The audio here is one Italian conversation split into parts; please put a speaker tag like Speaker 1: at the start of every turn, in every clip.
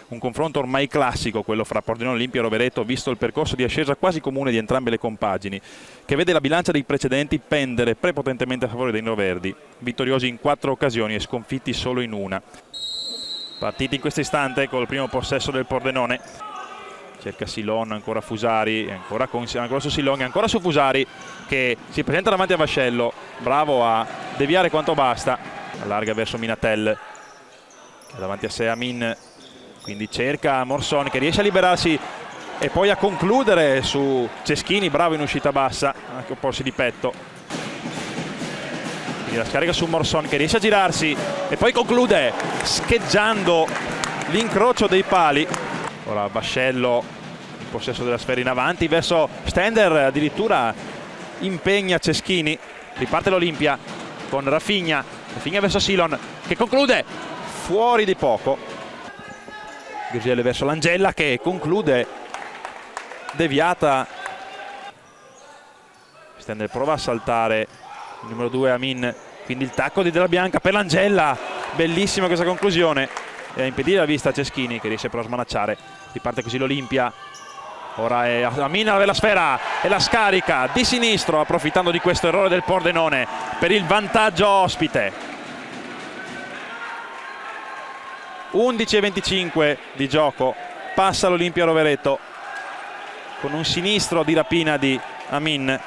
Speaker 1: un confronto ormai classico quello fra Pordenone Olimpia e Rovereto, visto il percorso di ascesa quasi comune di entrambe le compagini, che vede la bilancia dei precedenti pendere prepotentemente a favore dei neoverdi, vittoriosi in 4 occasioni e sconfitti solo in una. Partiti in questo istante col primo possesso del Pordenone, cerca Silon, ancora Fusari, ancora su Silon, ancora su Fusari che si presenta davanti a Vascello, bravo a deviare quanto basta, allarga verso Minatel che ha davanti a sé Amin, quindi cerca Morson che riesce a liberarsi e poi a concludere su Ceschini, bravo in uscita bassa, anche opporsi di petto. Quindi la scarica su Morson che riesce a girarsi e poi conclude scheggiando l'incrocio dei pali. Ora Vascello in possesso della sfera in avanti verso Stender, addirittura impegna Ceschini, riparte l'Olimpia con Rafinha verso Silon che conclude fuori di poco. Gurgel verso Langella che conclude deviata. Stender prova a saltare il numero 2 Amin, quindi il tacco di Della Bianca per Langella, bellissima questa conclusione e a impedire la vista a Ceschini che riesce però a smanacciare. Riparte così l'Olimpia, ora è Amin alla sfera e la scarica di sinistro approfittando di questo errore del Pordenone per il vantaggio ospite. 11:25 di gioco, passa l'Olimpia Rovereto con un sinistro di rapina di Amin.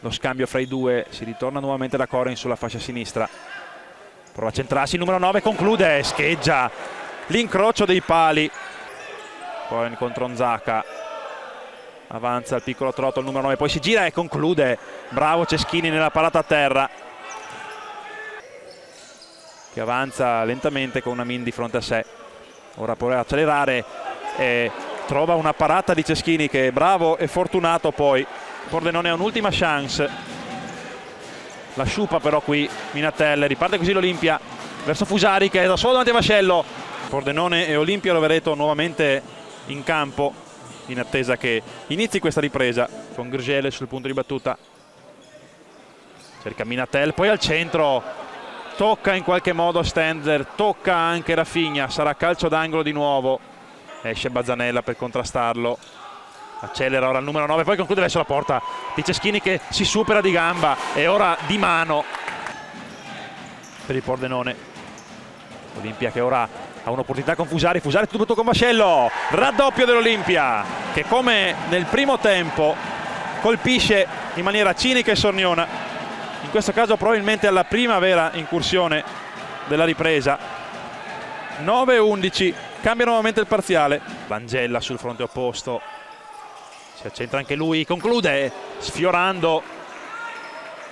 Speaker 1: Lo scambio fra i due, si ritorna nuovamente da Coren sulla fascia sinistra, prova a centrarsi, il numero 9 conclude, scheggia l'incrocio dei pali. Coren contro Onzaka, avanza il piccolo trotto il numero 9, poi si gira e conclude, bravo Ceschini nella parata a terra che avanza lentamente con Amin di fronte a sé. Ora può accelerare e trova una parata di Ceschini che è bravo e fortunato. Poi Pordenone ha un'ultima chance, la sciupa però qui Minatel, riparte così l'Olimpia verso Fusari che è da solo davanti a Vascello. Pordenone e Olimpia Rovereto nuovamente in campo in attesa che inizi questa ripresa con Gurgel sul punto di battuta, cerca Minatel, poi al centro tocca in qualche modo Stender, tocca anche Rafinha, sarà calcio d'angolo di nuovo, esce Bazzanella per contrastarlo, accelera ora il numero 9, poi conclude verso la porta di Ceschini che si supera di gamba e ora di mano per il Pordenone. Olimpia che ora ha un'opportunità con Fusari tutto con Vascello, raddoppio dell'Olimpia che come nel primo tempo colpisce in maniera cinica e sorniona, in questo caso probabilmente alla prima vera incursione della ripresa. 9-11, cambia nuovamente il parziale. Langella sul fronte opposto, si accentra anche lui, conclude sfiorando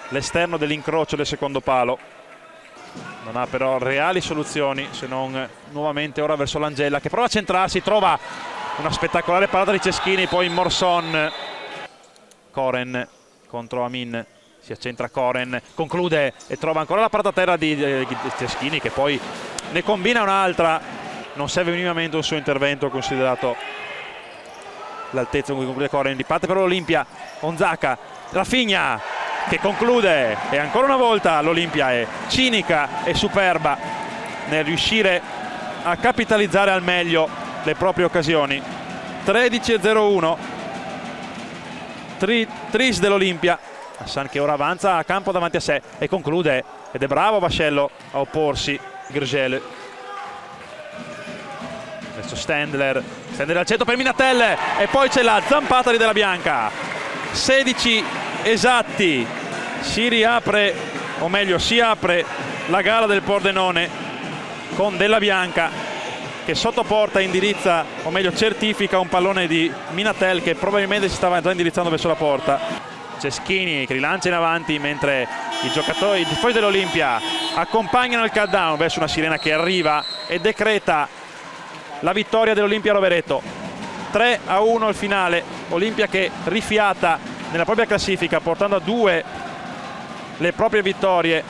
Speaker 1: l'esterno dell'incrocio del secondo palo. Non ha però reali soluzioni se non nuovamente ora verso Langella che prova a centrarsi, trova una spettacolare parata di Ceschini, poi Morson. Coren contro Amin, si accentra Coren, conclude e trova ancora la parata a terra di Ceschini che poi ne combina un'altra. Non serve minimamente un suo intervento considerato l'altezza con cui conclude Coren. Riparte per l'Olimpia, Onzaka, Rafinha che conclude e ancora una volta l'Olimpia è cinica e superba nel riuscire a capitalizzare al meglio le proprie occasioni. 13-01, tris dell'Olimpia. Hassan che ora avanza a campo davanti a sé e conclude ed è bravo Vascello a opporsi. Gurgel verso Stender al centro per Minatel e poi c'è la zampata di Della Bianca. 16 esatti, si riapre, o meglio si apre la gara del Pordenone con Della Bianca che sotto porta indirizza, o meglio certifica un pallone di Minatel che probabilmente si stava già indirizzando verso la porta. Ceschini che rilancia in avanti mentre i tifosi dell'Olimpia accompagnano il countdown verso una sirena che arriva e decreta la vittoria dell'Olimpia Rovereto. 3-1 il finale, Olimpia che rifiata nella propria classifica portando a 2 le proprie vittorie